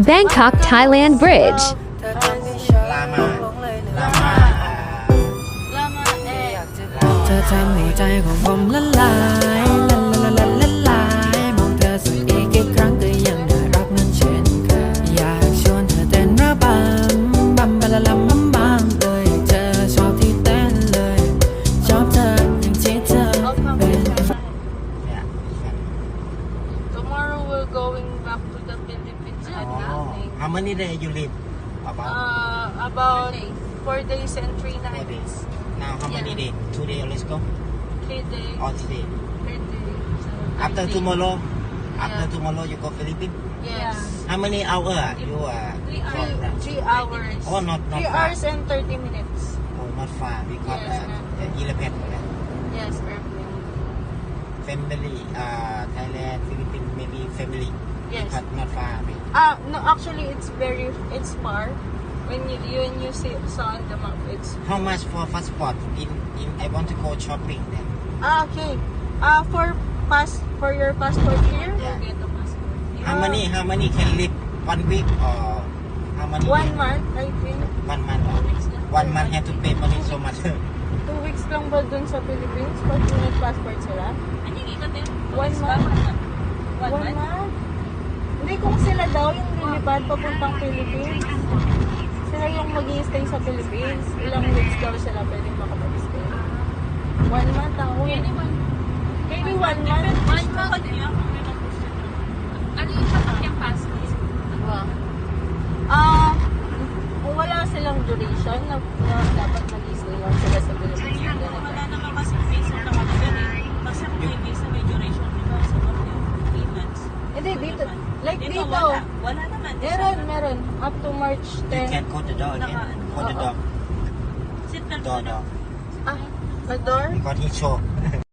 Bangkok Thailand Bridge. ลามาลามา เธอทำให้ใจของผมละลายละลายมองเธอสักอีกกี่ครั้งก็ยังน่ารักเหมือนเช่นเคยอยากชวนเธอเต้นระบำบัมบะละลัมบัมบัมเลยเธอชอบที่เต้นเลยชอบเธออย่างที่เธอเป็น Tomorrow we're going back to the Philippines and nothing. How many days you live? About 4 days and 3 4 nights. days. Now how many days? 2 days. Let's go. 3 days. Or 3 days. 3 days. After tomorrow, after tomorrow you go Philippines. Yes. How many hours you from France? 3 hours. Oh, not 3 far. hours and 30 minutes. Oh, not far because Yeah. 11 Yes, airplane. family, Thailand, Philippines, maybe family. Yes. But not far. No, actually it's far. When you see saw on the map, it's How much for passport? In I want to go shopping then. okay. For your passport here, Yeah. we'll get the passport. How many can live 1 week or how many? 1 month, I think. 1 month. 1 month have to pay money so much. 2 weeks lang ba dun sa Philippines pag nag-passport sila? 1 month? 1 month? Hindi, kung sila daw yung lilipad papuntang Philippines. Sila yung mag-i-stay sa Philippines. Ilang weeks daw sila pwedeng makapag-stay. 1 month ako. Maybe 1 month. Ano yung sasakyan passport? Wala silang duration na dapat mag-i-stay lang sila sa Philippines. Wala naman kasi visa na kalagay. Kasi kung may visa may duration, di ba? Sa 3 months. Hindi, dito. Like dito. Wala naman. Meron. Up to March You 10. can go the door again. Go the door. Sit belt Door. A door? Because he show.